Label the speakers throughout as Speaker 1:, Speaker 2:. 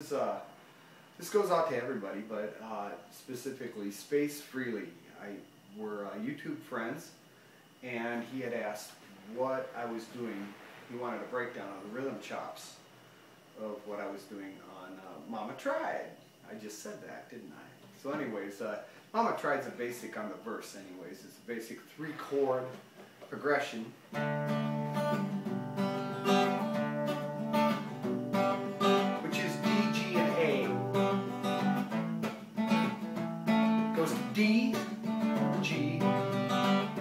Speaker 1: This goes out to everybody, but specifically Space Freely. We're YouTube friends, and he had asked what I was doing. He wanted a breakdown of the rhythm chops of what I was doing on Mama Tried. I just said that, didn't I? So anyways, Mama Tried's a basic on the verse anyways. It's a basic 3-chord progression. Which is D, G, and A. It goes to D, G,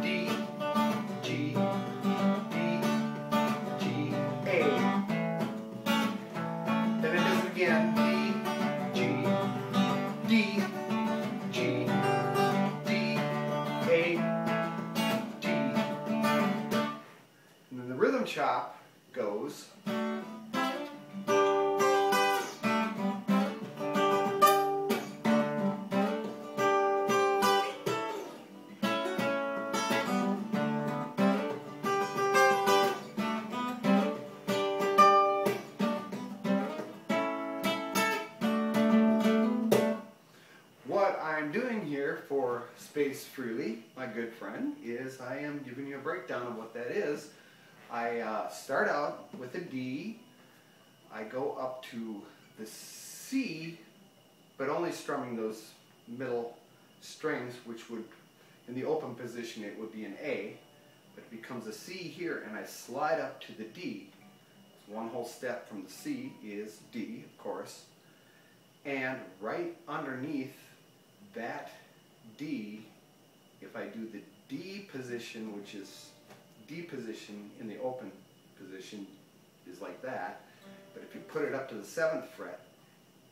Speaker 1: D, G, D, G, A. Then it does it again. D, G, D, G, D, A, D. And then the rhythm chop goes. What I'm doing here for Space Freely, my good friend, is I am giving you a breakdown of what that is. I start out with a D, I go up to the C, but only strumming those middle strings, which would, in the open position, it would be an A, but it becomes a C here, and I slide up to the D. So one whole step from the C is D, of course, and right underneath that D, if I do the D position, which is D position in the open position, is like that, but if you put it up to the 7th fret,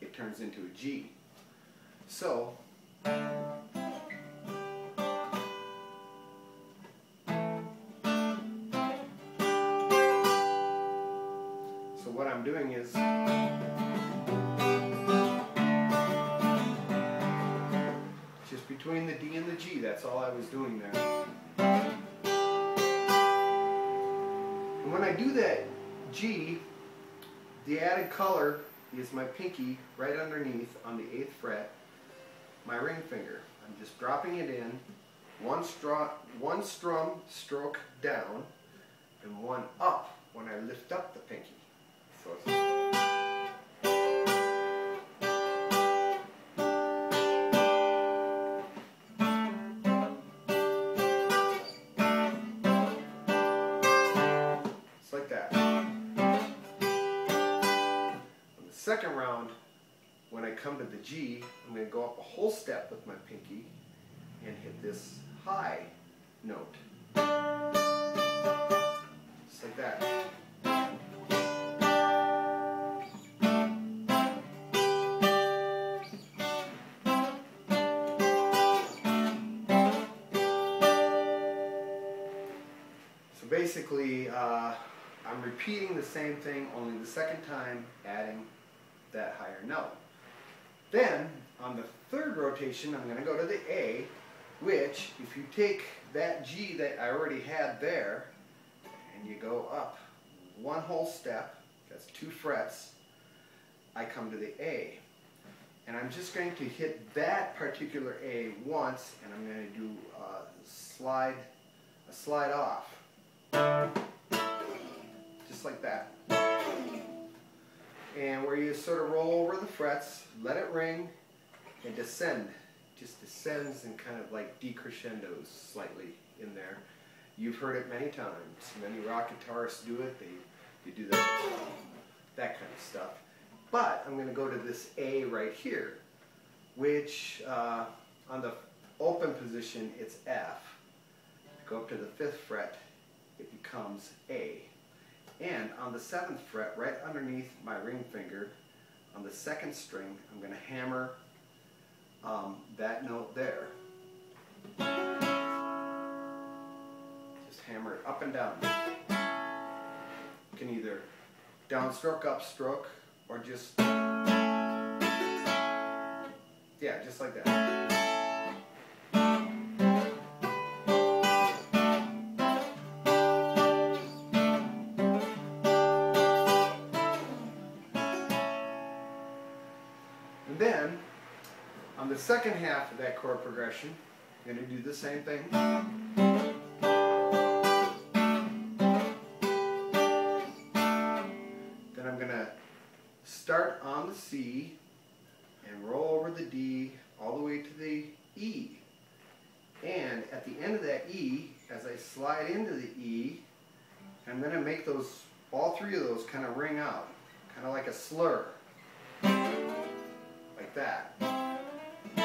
Speaker 1: it turns into a G. So what I'm doing is just between the D and the G, that's all I was doing there. And when I do that G, the added color is my pinky right underneath on the 8th fret, my ring finger. I'm just dropping it in, one strum stroke down, and one up when I lift up the pinky. So it's like that. On the second round, when I come to the G, I'm going to go up a whole step with my pinky and hit this high note. Just like that. So basically, I'm repeating the same thing, only the second time adding that higher note. Then, on the third rotation, I'm going to go to the A, which, if you take that G that I already had there, and you go up one whole step, that's 2 frets, I come to the A. And I'm just going to hit that particular A once, and I'm going to do a slide off. Just like that. And where you sort of roll over the frets, let it ring, and descend. Just descends and kind of like decrescendos slightly in there. You've heard it many times. Many rock guitarists do it. They do that kind of stuff. But I'm going to go to this A right here, which on the open position it's F. Go up to the 5th fret, it becomes A. And on the 7th fret, right underneath my ring finger, on the 2nd string, I'm going to hammer that note there. Just hammer it up and down. You can either downstroke, upstroke, or just, yeah, just like that. And then, on the second half of that chord progression, I'm going to do the same thing. Then I'm going to start on the C and roll over the D all the way to the E. And at the end of that E, as I slide into the E, I'm going to make those, all three of those kind of ring out, kind of like a slur, like that. But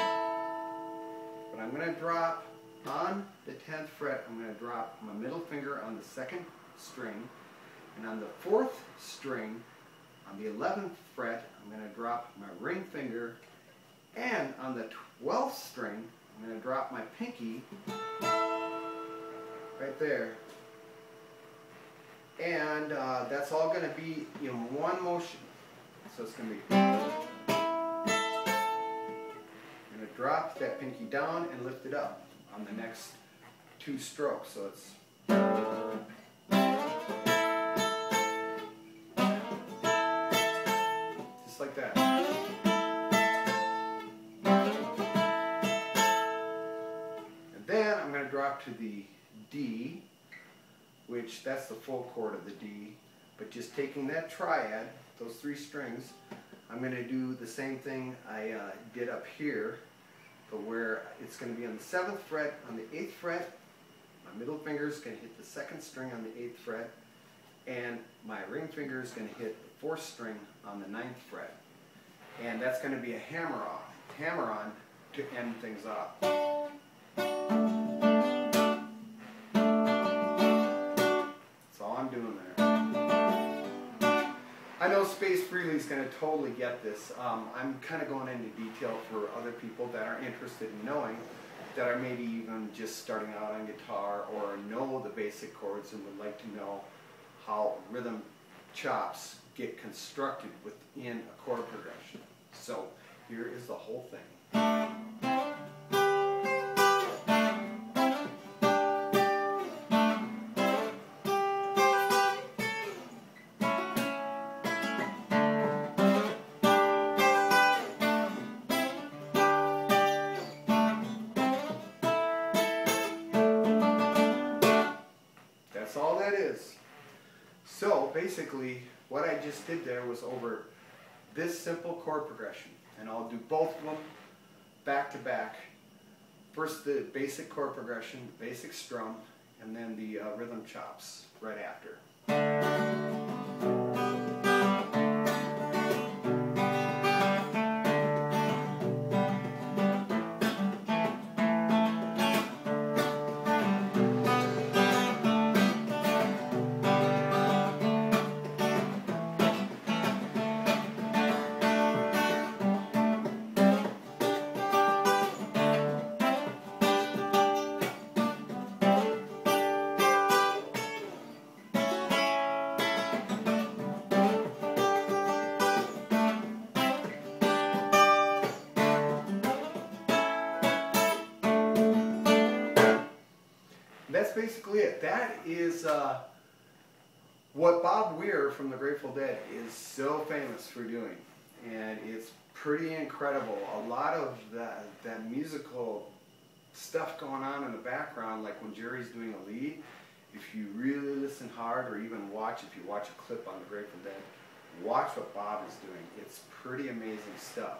Speaker 1: I'm going to drop on the 10th fret, I'm going to drop my middle finger on the 2nd string, and on the 4th string, on the 11th fret, I'm going to drop my ring finger, and on the 12th string, I'm going to drop my pinky right there. And that's all going to be in one motion. So it's going to be, I'm going to drop that pinky down and lift it up on the next two strokes. So it's just like that. And then I'm going to drop to the D, which that's the full chord of the D, but just taking that triad, those three strings, I'm going to do the same thing I did up here, but where it's going to be on the 7th fret, on the 8th fret, my middle finger is going to hit the 2nd string on the 8th fret, and my ring finger is going to hit the 4th string on the 9th fret. And that's going to be a hammer-on to end things off. Doing there. I know Space Freely is going to totally get this. I'm kind of going into detail for other people that are interested in knowing, that are maybe even just starting out on guitar or know the basic chords and would like to know how rhythm chops get constructed within a chord progression. So here is the whole thing. That's all that is. So basically, what I just did there was over this simple chord progression, and I'll do both of them back to back. First the basic chord progression, basic strum, and then the rhythm chops right after. That's basically it. That is what Bob Weir from the Grateful Dead is so famous for doing. And it's pretty incredible. A lot of that musical stuff going on in the background, like when Jerry's doing a lead, if you really listen hard, or even watch, if you watch a clip on the Grateful Dead, watch what Bob is doing. It's pretty amazing stuff.